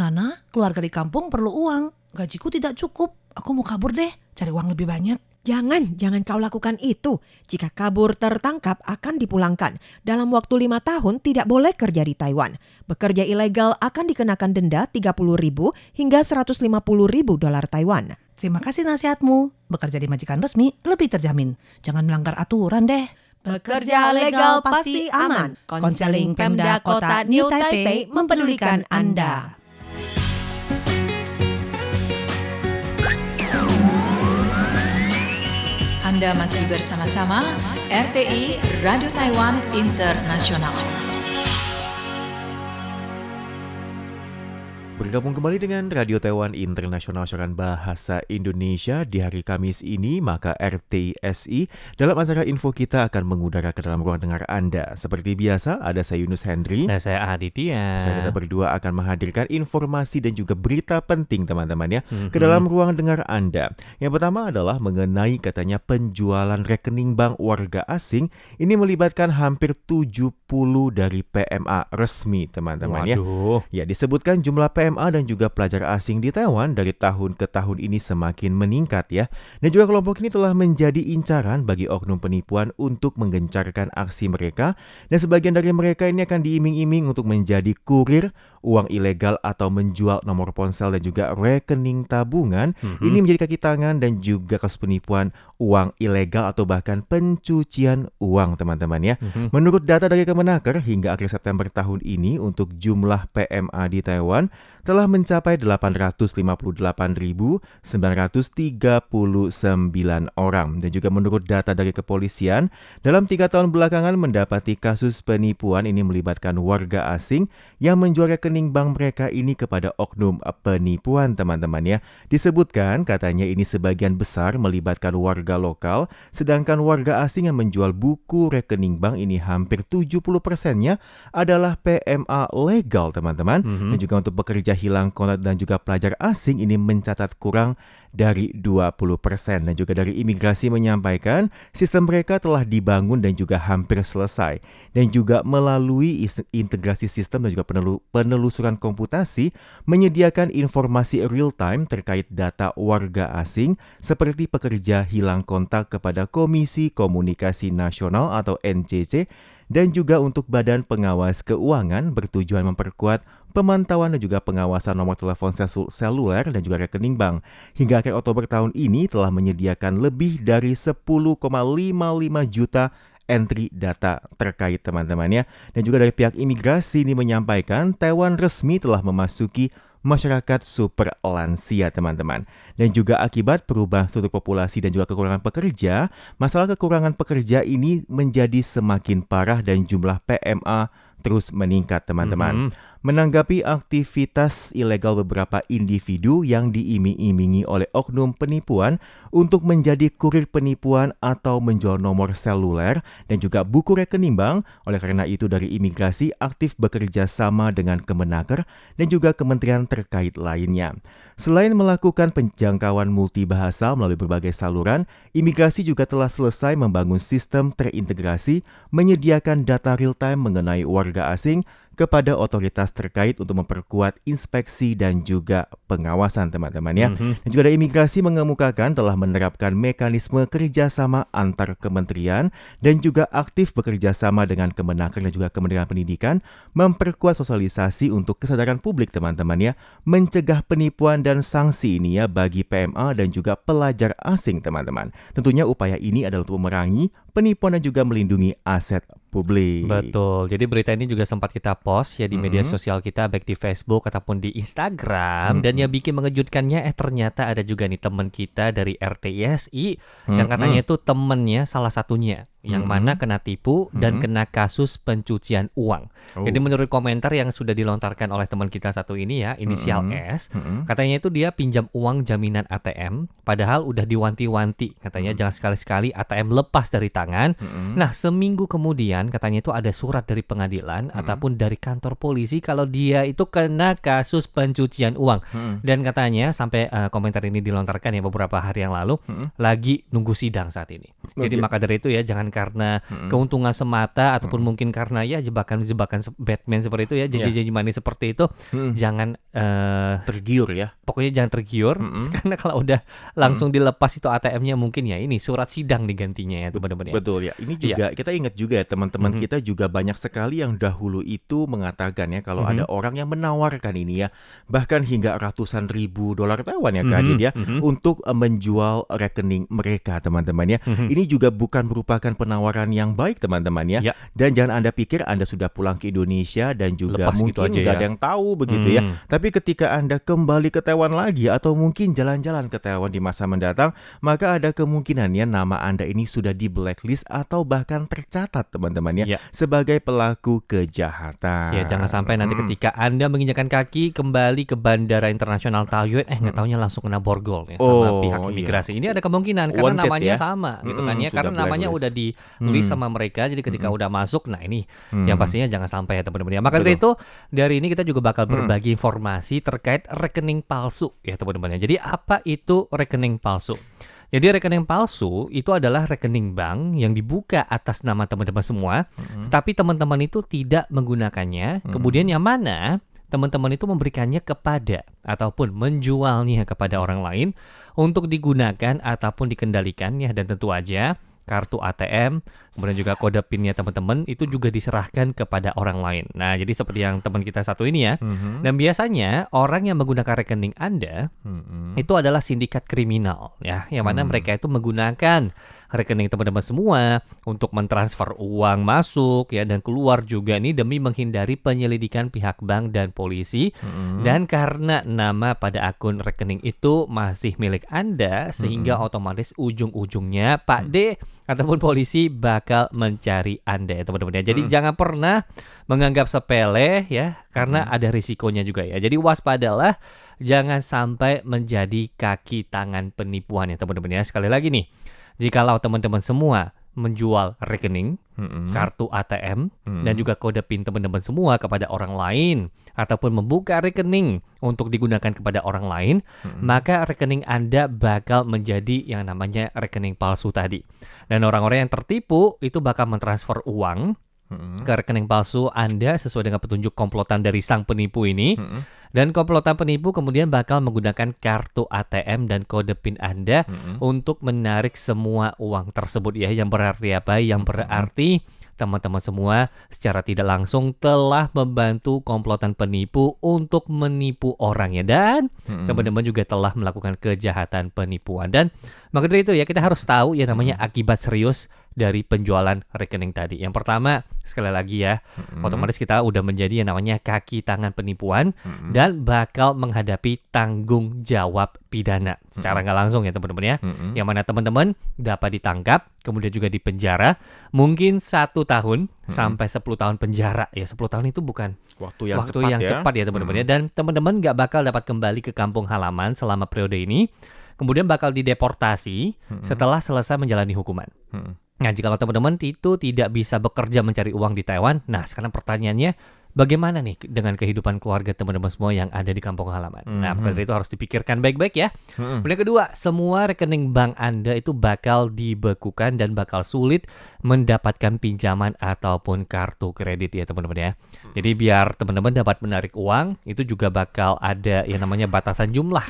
Nana, keluarga di kampung perlu uang. Gajiku tidak cukup. Aku mau kabur deh, cari uang lebih banyak. Jangan kau lakukan itu. Jika kabur tertangkap akan dipulangkan. Dalam waktu 5 tahun tidak boleh kerja di Taiwan. Bekerja ilegal akan dikenakan denda 30.000 hingga 150.000 dolar Taiwan. Terima kasih nasihatmu. Bekerja di majikan resmi lebih terjamin. Jangan melanggar aturan deh. Bekerja legal pasti aman. Konseling Pemda Kota New Taipei mempedulikan Anda. Anda masih bersama-sama RTI Radio Taiwan Internasional. Bergabung kembali dengan Radio Taiwan Internasional siaran bahasa Indonesia di hari Kamis ini, maka RTSI dalam acara info kita akan mengudara ke dalam ruang dengar Anda. Seperti biasa, ada saya Yunus Hendri. Dan saya Aditya. Kita berdua akan menghadirkan informasi dan juga berita penting teman-teman ya, ke dalam ruang dengar Anda. Yang pertama adalah mengenai katanya penjualan rekening bank warga asing. Ini melibatkan hampir 70 dari PMA resmi teman-teman ya. Ya, disebutkan jumlah PMA dan juga pelajar asing di Taiwan dari tahun ke tahun ini semakin meningkat ya. Dan juga kelompok ini telah menjadi incaran bagi oknum penipuan untuk menggencarkan aksi mereka. Dan sebagian dari mereka ini akan diiming-iming untuk menjadi kurir uang ilegal atau menjual nomor ponsel dan juga rekening tabungan. Ini menjadi kaki tangan dan juga kasus penipuan uang ilegal atau bahkan pencucian uang teman-teman ya. Menurut data dari Kemenaker hingga akhir September tahun ini untuk jumlah PMA di Taiwan telah mencapai 858.939 orang. Dan juga menurut data dari kepolisian, dalam 3 tahun belakangan mendapati kasus penipuan ini melibatkan warga asing yang menjual rekening bank mereka ini kepada oknum penipuan teman-teman ya. Disebutkan katanya ini sebagian besar melibatkan warga lokal, sedangkan warga asing yang menjual buku rekening bank ini hampir 70%-nya adalah PMA legal teman-teman. Dan juga untuk pekerja hilang kontak dan juga pelajar asing ini mencatat kurang dari 20%. Dan juga dari imigrasi menyampaikan sistem mereka telah dibangun dan juga hampir selesai. Dan juga melalui integrasi sistem dan juga penelusuran komputasi menyediakan informasi real time terkait data warga asing seperti pekerja hilang kontak kepada Komisi Komunikasi Nasional atau NCC dan juga untuk Badan Pengawas Keuangan bertujuan memperkuat pemantauan dan juga pengawasan nomor telepon seluler dan juga rekening bank. Hingga akhir Oktober tahun ini telah menyediakan lebih dari 10,55 juta entry data terkait teman-teman ya. Dan juga dari pihak imigrasi ini menyampaikan Taiwan resmi telah memasuki masyarakat super lansia teman-teman. Dan juga akibat perubahan struktur populasi dan juga kekurangan pekerja, masalah kekurangan pekerja ini menjadi semakin parah dan jumlah PMA terus meningkat teman-teman. Menanggapi aktivitas ilegal beberapa individu yang diiming-imingi oleh oknum penipuan untuk menjadi kurir penipuan atau menjual nomor seluler dan juga buku rekening bank. Oleh karena itu dari imigrasi aktif bekerja sama dengan Kemenaker dan juga kementerian terkait lainnya. Selain melakukan penjangkauan multibahasa melalui berbagai saluran, imigrasi juga telah selesai membangun sistem terintegrasi menyediakan data real-time mengenai warga asing kepada otoritas terkait untuk memperkuat inspeksi dan juga pengawasan teman-teman ya. Dan juga dari imigrasi mengemukakan telah menerapkan mekanisme kerjasama antar kementerian dan juga aktif bekerja sama dengan Kemenaker dan juga Kementerian Pendidikan memperkuat sosialisasi untuk kesadaran publik teman-teman ya, mencegah penipuan dan sanksi ini ya bagi PMA dan juga pelajar asing teman-teman. Tentunya upaya ini adalah untuk memerangi penipuan dan juga melindungi aset publik. Betul. Jadi berita ini juga sempat kita post ya di media sosial kita, baik di Facebook ataupun di Instagram. Dan yang bikin mengejutkannya ternyata ada juga nih teman kita dari RTISI yang katanya itu temennya salah satunya yang mana kena tipu dan kena kasus pencucian uang. Jadi menurut komentar yang sudah dilontarkan oleh teman kita satu ini ya, inisial S, katanya itu dia pinjam uang jaminan ATM, padahal udah diwanti-wanti, katanya jangan sekali-sekali ATM lepas dari tangan. Nah, seminggu kemudian katanya itu ada surat dari pengadilan ataupun dari kantor polisi kalau dia itu kena kasus pencucian uang. Dan katanya sampai komentar ini dilontarkan ya beberapa hari yang lalu, lagi nunggu sidang saat ini. Jadi maka dari itu ya jangan karena keuntungan semata ataupun mungkin karena ya jebakan-jebakan Batman seperti itu ya, janji-janji manis seperti itu, jangan Tergiur ya. pokoknya jangan tergiur karena kalau udah langsung dilepas itu ATM-nya mungkin ya ini surat sidang digantinya ya teman-teman ya. Betul ya. Ini juga kita ingat juga ya teman-teman kita juga banyak sekali yang dahulu itu mengatakan ya kalau ada orang yang menawarkan ini ya bahkan hingga ratusan ribu dolar Taiwan ya Kak Adit ya untuk menjual rekening mereka teman-teman ya. Ini juga bukan merupakan penawaran yang baik teman-teman ya. Ya. Dan jangan Anda pikir Anda sudah pulang ke Indonesia dan juga Lepas gitu mungkin aja nggak ya. ada yang tahu begitu ya. Tapi ketika Anda kembali ke Taiwan lagi atau mungkin jalan-jalan ke Taiwan di masa mendatang, maka ada kemungkinan ya nama Anda ini sudah di blacklist atau bahkan tercatat teman-teman ya, Ya. sebagai pelaku kejahatan. Ya, jangan sampai nanti ketika Anda menginjakan kaki kembali ke Bandara Internasional Taoyuan, nggak taunya langsung kena borgol ya sama Oh, pihak iya. imigrasi. Ini ada kemungkinan karena Wanted namanya ya. sama gitu kan ya. Sudah Karena namanya blacklist. udah di list sama mereka, jadi ketika udah masuk, nah ini yang pastinya jangan sampai ya teman-teman ya. Maka dari itu, dari ini kita juga bakal berbagi informasi terkait rekening palsu ya teman-teman ya. Jadi apa itu rekening palsu? Jadi rekening palsu itu adalah rekening bank yang dibuka atas nama teman-teman semua, tetapi teman-teman itu tidak menggunakannya. Kemudian yang mana teman-teman itu memberikannya kepada ataupun menjualnya kepada orang lain untuk digunakan ataupun dikendalikan ya, dan tentu aja kartu ATM, kemudian juga kode PIN-nya teman-teman itu juga diserahkan kepada orang lain. Nah, jadi seperti yang teman kita satu ini ya. Dan biasanya orang yang menggunakan rekening Anda itu adalah sindikat kriminal ya, yang mana mereka itu menggunakan rekening teman-teman semua untuk mentransfer uang masuk ya dan keluar juga nih demi menghindari penyelidikan pihak bank dan polisi. Dan karena nama pada akun rekening itu masih milik Anda, sehingga otomatis ujung-ujungnya Pak D ataupun polisi bakal mencari Anda ya teman-teman ya. Jadi jangan pernah menganggap sepele ya, karena ada risikonya juga ya. Jadi waspadalah, jangan sampai menjadi kaki tangan penipuan ya teman-teman ya. Sekali lagi nih, jikalau teman-teman semua menjual rekening, kartu ATM, dan juga kode PIN teman-teman semua kepada orang lain, ataupun membuka rekening untuk digunakan kepada orang lain, maka rekening Anda bakal menjadi yang namanya rekening palsu tadi. Dan orang-orang yang tertipu itu bakal mentransfer uang ke rekening palsu Anda sesuai dengan petunjuk komplotan dari sang penipu ini. Dan komplotan penipu kemudian bakal menggunakan kartu ATM dan kode PIN Anda untuk menarik semua uang tersebut ya. Yang berarti apa? Yang berarti teman-teman semua secara tidak langsung telah membantu komplotan penipu untuk menipu orang ya. Dan teman-teman juga telah melakukan kejahatan penipuan. Dan maka dari itu ya, kita harus tahu ya namanya akibat serius dari penjualan rekening tadi. Yang pertama, sekali lagi ya, otomatis kita udah menjadi yang namanya kaki tangan penipuan dan bakal menghadapi tanggung jawab pidana secara nggak langsung ya teman-teman ya. Yang mana teman-teman dapat ditangkap, kemudian juga dipenjara, mungkin 1 tahun sampai 10 tahun penjara. Ya 10 tahun itu bukan Waktu yang cepat ya teman-teman ya. Dan teman-teman nggak bakal dapat kembali ke kampung halaman selama periode ini. Kemudian bakal dideportasi setelah selesai menjalani hukuman. Nah, jika teman-teman itu tidak bisa bekerja mencari uang di Taiwan, nah sekarang pertanyaannya, bagaimana nih dengan kehidupan keluarga teman-teman semua yang ada di kampung halaman? Nah, maka dari itu harus dipikirkan baik-baik ya. Kemudian kedua, semua rekening bank Anda itu bakal dibekukan dan bakal sulit mendapatkan pinjaman ataupun kartu kredit ya teman-teman ya. Jadi biar teman-teman dapat menarik uang, itu juga bakal ada yang namanya batasan jumlah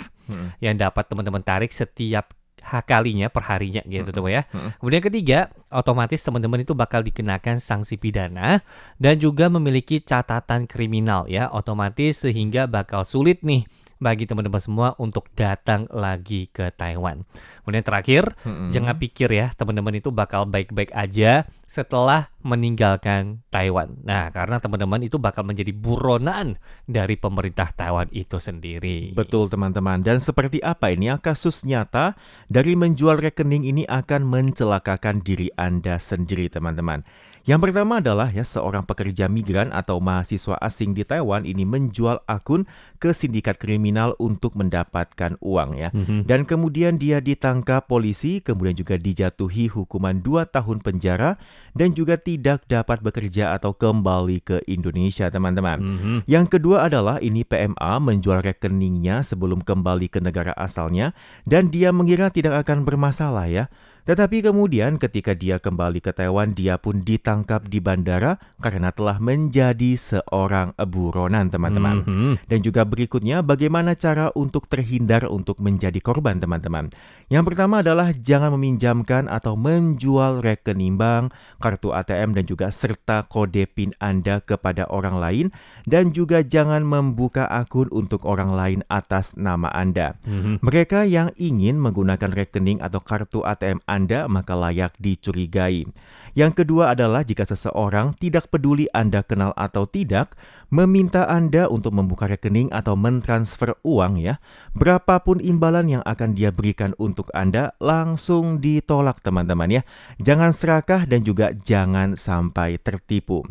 yang dapat teman-teman tarik setiap kalinya per harinya gitu teman ya. Kemudian ketiga, otomatis teman-teman itu bakal dikenakan sanksi pidana dan juga memiliki catatan kriminal ya, otomatis sehingga bakal sulit nih bagi teman-teman semua untuk datang lagi ke Taiwan. Kemudian terakhir, jangan pikir ya teman-teman itu bakal baik-baik aja setelah meninggalkan Taiwan. Nah, karena teman-teman itu bakal menjadi buronan dari pemerintah Taiwan itu sendiri. Betul teman-teman. Dan seperti apa ini ya kasus nyata dari menjual rekening ini akan mencelakakan diri Anda sendiri teman-teman. Yang pertama adalah ya seorang pekerja migran atau mahasiswa asing di Taiwan ini menjual akun ke sindikat kriminal untuk mendapatkan uang ya. Dan kemudian dia ditangkap polisi, kemudian juga dijatuhi hukuman 2 tahun penjara dan juga tidak dapat bekerja atau kembali ke Indonesia teman-teman. Yang kedua adalah ini PMA menjual rekeningnya sebelum kembali ke negara asalnya dan dia mengira tidak akan bermasalah ya. Tetapi kemudian ketika dia kembali ke Taiwan, dia pun ditangkap di bandara karena telah menjadi seorang buronan, teman-teman. Dan juga berikutnya, bagaimana cara untuk terhindar untuk menjadi korban, teman-teman. Yang pertama adalah jangan meminjamkan atau menjual rekening bank, kartu ATM dan juga serta kode PIN Anda kepada orang lain, dan juga jangan membuka akun untuk orang lain atas nama Anda. Mereka yang ingin menggunakan rekening atau kartu ATM Anda maka layak dicurigai. Yang kedua adalah jika seseorang, tidak peduli Anda kenal atau tidak, meminta Anda untuk membuka rekening atau mentransfer uang ya, berapapun imbalan yang akan dia berikan untuk Anda, langsung ditolak, teman-teman ya. Jangan serakah dan juga jangan sampai tertipu.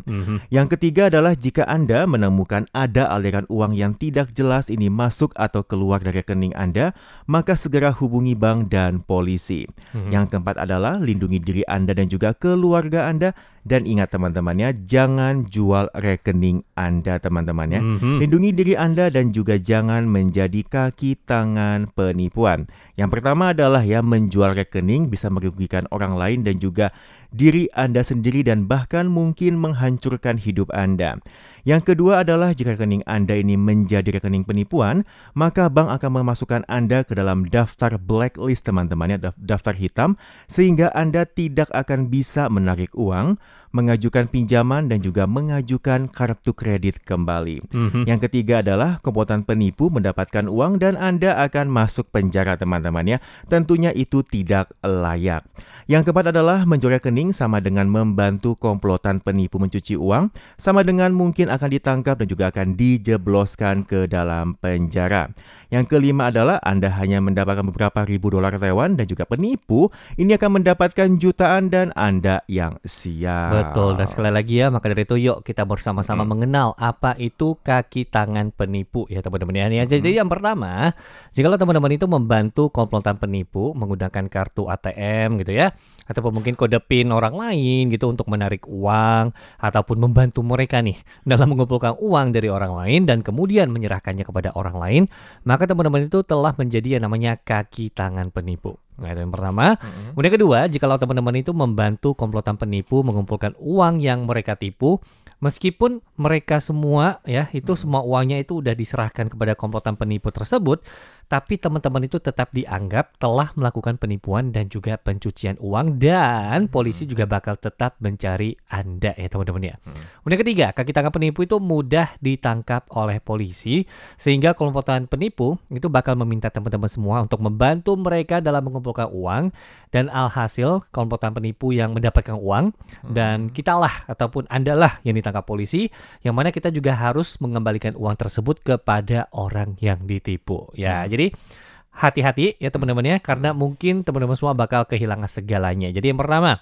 Yang ketiga adalah jika Anda menemukan ada aliran uang yang tidak jelas ini masuk atau keluar dari rekening Anda, maka segera hubungi bank dan polisi. Yang keempat adalah lindungi diri Anda dan juga keluarga Anda. Dan ingat teman-teman ya, jangan jual rekening Anda, teman-teman ya. Lindungi diri Anda dan juga jangan menjadi kaki tangan penipuan. Yang pertama adalah ya, menjual rekening bisa merugikan orang lain dan juga diri Anda sendiri dan bahkan mungkin menghancurkan hidup Anda. Yang kedua adalah jika rekening Anda ini menjadi rekening penipuan, maka bank akan memasukkan Anda ke dalam daftar blacklist, teman-teman ya, daftar hitam, sehingga Anda tidak akan bisa menarik uang, mengajukan pinjaman dan juga mengajukan kartu kredit kembali. Yang ketiga adalah komplotan penipu mendapatkan uang dan Anda akan masuk penjara, teman-teman ya. Tentunya itu tidak layak. Yang keempat adalah menjual rekening sama dengan membantu komplotan penipu mencuci uang, sama dengan mungkin akan ditangkap dan juga akan dijebloskan ke dalam penjara. Yang kelima adalah Anda hanya mendapatkan beberapa ribu dolar Taiwan dan juga penipu ini akan mendapatkan jutaan dan Anda yang sial. Betul, dan sekali lagi ya, maka dari itu yuk kita bersama-sama mengenal apa itu kaki tangan penipu ya teman-teman ya. Jadi yang pertama, jikalau teman-teman itu membantu komplotan penipu menggunakan kartu ATM gitu ya, ataupun mungkin kode PIN orang lain gitu untuk menarik uang, ataupun membantu mereka nih dalam mengumpulkan uang dari orang lain dan kemudian menyerahkannya kepada orang lain, maka teman-teman itu telah menjadi yang namanya kaki tangan penipu. Nah, itu yang pertama. Kemudian kedua, jikalau teman-teman itu membantu komplotan penipu mengumpulkan uang yang mereka tipu, meskipun mereka semua ya itu semua uangnya itu udah diserahkan kepada komplotan penipu tersebut, tapi teman-teman itu tetap dianggap telah melakukan penipuan dan juga pencucian uang, dan polisi juga bakal tetap mencari Anda ya teman-teman ya. Kemudian ketiga, kaki tangan penipu itu mudah ditangkap oleh polisi, sehingga komplotan penipu itu bakal meminta teman-teman semua untuk membantu mereka dalam mengumpulkan uang, dan alhasil komplotan penipu yang mendapatkan uang dan kitalah ataupun Andalah yang ditangkap polisi, yang mana kita juga harus mengembalikan uang tersebut kepada orang yang ditipu ya. Jadi hati-hati ya teman-teman ya, karena mungkin teman-teman semua bakal kehilangan segalanya. Jadi yang pertama,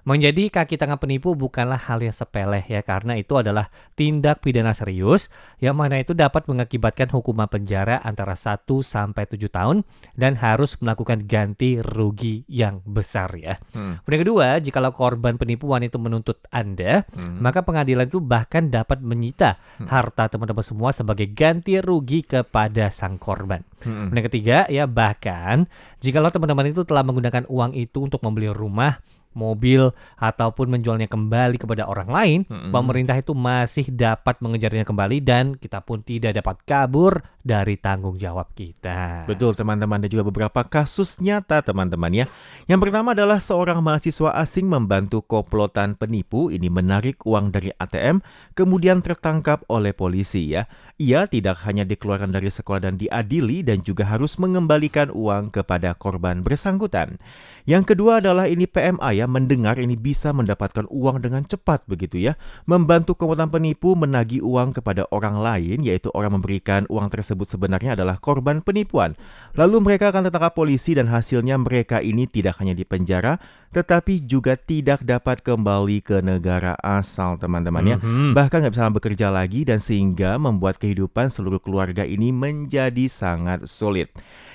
menjadi kaki tangan penipu bukanlah hal yang sepele ya, karena itu adalah tindak pidana serius yang mana itu dapat mengakibatkan hukuman penjara antara 1 sampai 7 tahun dan harus melakukan ganti rugi yang besar ya. Kemudian kedua, jikalau korban penipuan itu menuntut Anda, maka pengadilan itu bahkan dapat menyita harta teman-teman semua sebagai ganti rugi kepada sang korban. Kemudian ketiga ya, bahkan jikalau teman-teman itu telah menggunakan uang itu untuk membeli rumah, mobil, ataupun menjualnya kembali kepada orang lain, pemerintah itu masih dapat mengejarnya kembali dan kita pun tidak dapat kabur dari tanggung jawab kita. Betul teman-teman, ada juga beberapa kasus nyata teman-teman ya. Yang pertama adalah seorang mahasiswa asing membantu komplotan penipu ini menarik uang dari ATM, kemudian tertangkap oleh polisi ya. Ia tidak hanya dikeluarkan dari sekolah dan diadili dan juga harus mengembalikan uang kepada korban bersangkutan. Yang kedua adalah ini PMA ya, mendengar ini bisa mendapatkan uang dengan cepat begitu ya. Membantu komplotan penipu menagih uang kepada orang lain, yaitu orang memberikan uang tersebut sebenarnya adalah korban penipuan. Lalu mereka akan tertangkap polisi dan hasilnya mereka ini tidak hanya dipenjara, tetapi juga tidak dapat kembali ke negara asal, teman-teman ya. Bahkan nggak bisa bekerja lagi dan sehingga membuat kehidupan seluruh keluarga ini menjadi sangat sulit.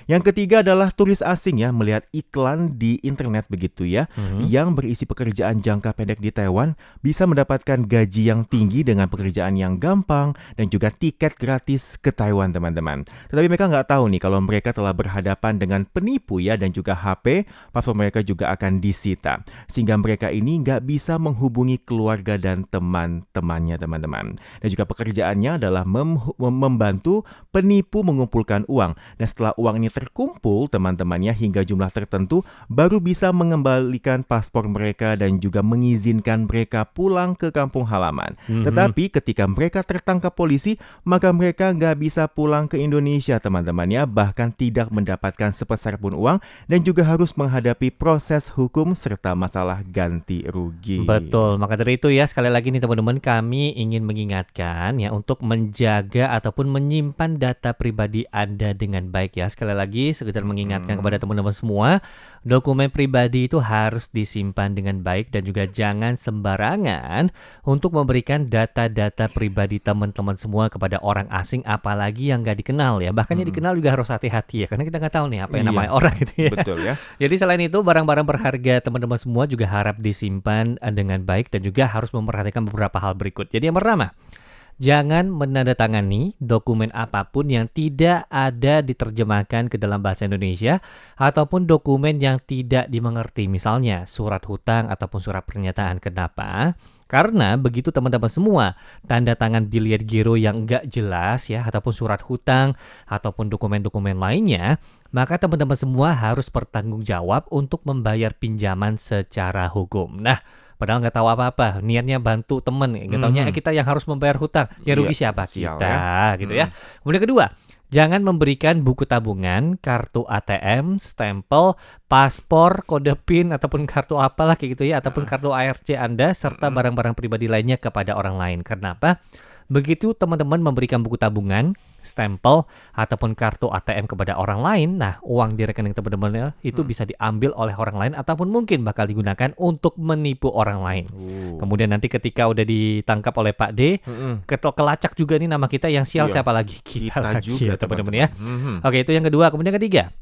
Yang ketiga adalah turis asing ya, melihat iklan di internet begitu ya, yang berisi pekerjaan jangka pendek di Taiwan bisa mendapatkan gaji yang tinggi dengan pekerjaan yang gampang dan juga tiket gratis ke Taiwan, teman-teman. Tetapi mereka nggak tahu nih kalau mereka telah berhadapan dengan penipu ya, dan juga HP, paspor mereka juga akan disita. Sehingga mereka ini nggak bisa menghubungi keluarga dan teman-temannya, teman-teman. Dan juga pekerjaannya adalah membantu penipu mengumpulkan uang. Dan setelah uang ini terkumpul, teman-temannya hingga jumlah tertentu, baru bisa mengembalikan paspor mereka dan juga mengizinkan mereka pulang ke kampung halaman. Tetapi ketika mereka tertangkap polisi, maka mereka nggak bisa pulang ke Indonesia, teman-temannya, bahkan tidak mendapatkan sepeser pun uang dan juga harus menghadapi proses hukum serta masalah ganti rugi. Betul, maka dari itu ya sekali lagi nih teman-teman, kami ingin mengingatkan ya untuk menjaga ataupun menyimpan data pribadi Anda dengan baik ya. Sekali lagi sekedar mengingatkan kepada teman-teman semua, dokumen pribadi itu harus disimpan dengan baik dan juga jangan sembarangan untuk memberikan data-data pribadi teman-teman semua kepada orang asing, apalagi yang nggak dikenal ya. Bahkan yang dikenal juga harus hati-hati ya, karena kita nggak tahu nih apa yang namanya orang gitu ya. Betul ya. Jadi selain itu barang-barang berharga teman-teman semua juga harap disimpan dengan baik dan juga harus memperhatikan beberapa hal berikut. Jadi yang pertama, jangan menandatangani dokumen apapun yang tidak ada diterjemahkan ke dalam bahasa Indonesia ataupun dokumen yang tidak dimengerti, misalnya surat hutang ataupun surat pernyataan. Kenapa? Karena begitu teman-teman semua tanda tangan biliet giro yang enggak jelas ya, ataupun surat hutang ataupun dokumen-dokumen lainnya, maka teman-teman semua harus bertanggung jawab untuk membayar pinjaman secara hukum. Nah, padahal nggak tahu apa-apa, niatnya bantu temen, nggak taunya kita yang harus membayar hutang. Ya rugi siapa? Sial Kita, ya. gitu ya. Kemudian kedua, jangan memberikan buku tabungan, kartu ATM, stempel, paspor, kode PIN, ataupun kartu apalah kayak gitu ya, ataupun kartu ARC Anda, serta barang-barang pribadi lainnya kepada orang lain. Kenapa? Begitu teman-teman memberikan buku tabungan, stempel, ataupun kartu ATM kepada orang lain, nah uang di rekening teman-teman itu bisa diambil oleh orang lain ataupun mungkin bakal digunakan untuk menipu orang lain. Kemudian nanti ketika udah ditangkap oleh Pak D, kelacak juga nih nama kita, yang sial siapa lagi? Kita lagi juga, ya teman-teman ya. teman-teman. Oke, itu yang kedua. Kemudian ketiga,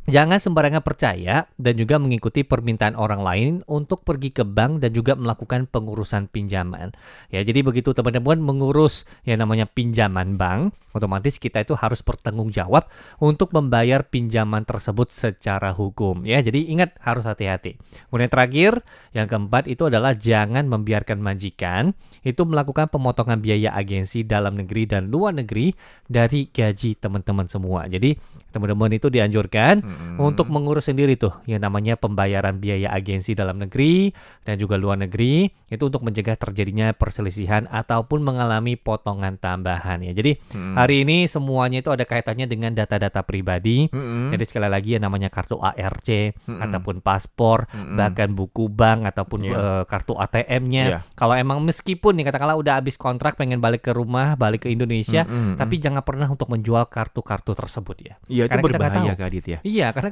jangan sembarangan percaya dan juga mengikuti permintaan orang lain untuk pergi ke bank dan juga melakukan pengurusan pinjaman. Ya, jadi begitu teman-teman mengurus yang namanya pinjaman bank, otomatis kita itu harus bertanggung jawab untuk membayar pinjaman tersebut secara hukum. Ya, jadi ingat harus hati-hati. Kemudian terakhir, yang keempat itu adalah jangan membiarkan majikan itu melakukan pemotongan biaya agensi dalam negeri dan luar negeri dari gaji teman-teman semua. Jadi teman-teman itu dianjurkan untuk mengurus sendiri tuh yang namanya pembayaran biaya agensi dalam negeri dan juga luar negeri, itu untuk mencegah terjadinya perselisihan ataupun mengalami potongan tambahan ya. Jadi hari ini semuanya itu ada kaitannya dengan data-data pribadi. Jadi sekali lagi yang namanya kartu ARC ataupun paspor, bahkan buku bank ataupun kartu ATM-nya. Kalau emang meskipun nih katakanlah udah habis kontrak pengen balik ke rumah, balik ke Indonesia, tapi jangan pernah untuk menjual kartu-kartu tersebut ya. Iya, itu Karena kita nggak berbahaya tahu. Kak Adit ya. Iya, karena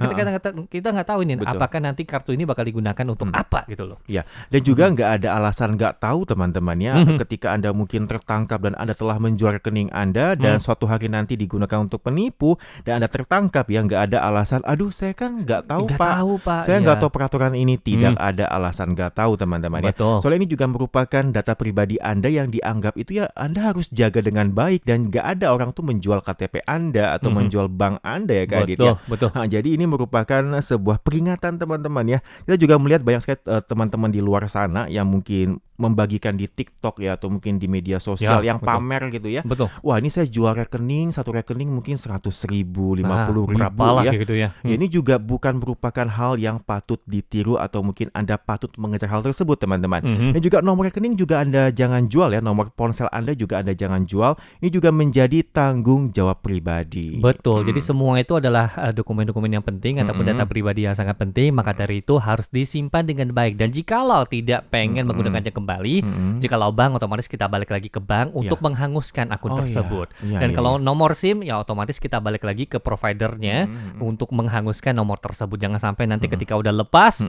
kita nggak tahu ini Betul. apakah nanti kartu ini bakal digunakan untuk apa gitu loh. Ya, dan juga nggak ada alasan nggak tahu teman-teman ya, ketika Anda mungkin tertangkap dan Anda telah menjual rekening Anda dan suatu hari nanti digunakan untuk penipu dan Anda tertangkap ya, nggak ada alasan, aduh saya kan nggak tahu Nggak Pak, tahu, Pak. saya nggak Iya. tahu peraturan ini. Tidak ada alasan nggak tahu teman-teman ya. Betul. Soalnya ini juga merupakan data pribadi Anda yang dianggap itu ya, Anda harus jaga dengan baik dan nggak ada orang tuh menjual KTP Anda atau menjual bank Anda ya Kak Adit ya. Betul. Nah, jadi ini merupakan sebuah peringatan teman-teman ya. Kita juga melihat banyak sekali teman-teman di luar sana yang mungkin membagikan di TikTok ya atau mungkin di media sosial Ya, yang betul. pamer gitu ya. Betul. Wah, ini saya jual rekening, satu rekening mungkin 100.000, 50.000 berapalah ya. kayak gitu ya. Ya, ini juga bukan merupakan hal yang patut ditiru atau mungkin Anda patut mengejar hal tersebut teman-teman. Dan juga nomor rekening juga Anda jangan jual ya, nomor ponsel Anda juga Anda jangan jual. Ini juga menjadi tanggung jawab pribadi. Betul. Jadi semua itu adalah dokumen-dokumen yang penting ataupun data pribadi yang sangat penting, maka dari itu harus disimpan dengan baik. Dan jikalau tidak pengen menggunakannya kembali, kembali. Jikalau bank, otomatis kita balik lagi ke bank untuk menghanguskan akun tersebut. Dan kalau nomor SIM, ya otomatis kita balik lagi ke providernya untuk menghanguskan nomor tersebut. Jangan sampai nanti ketika udah lepas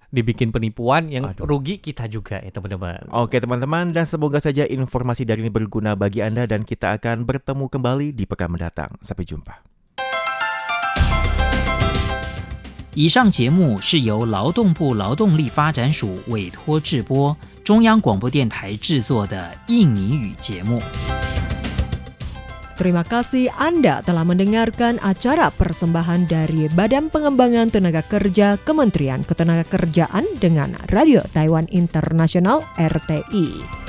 dibikin penipuan yang rugi kita juga ya teman-teman. Oke teman-teman, dan semoga saja informasi dari ini berguna bagi Anda dan kita akan bertemu kembali di pekan mendatang. Sampai jumpa. 以上节目是由劳动部劳动力发展署委托制播，中央广播电台制作的印尼语节目。 Terima kasih Anda telah mendengarkan acara persembahan dari Badan Pengembangan Tenaga Kerja Kementerian Ketenagakerjaan dengan Radio Taiwan Internasional RTI.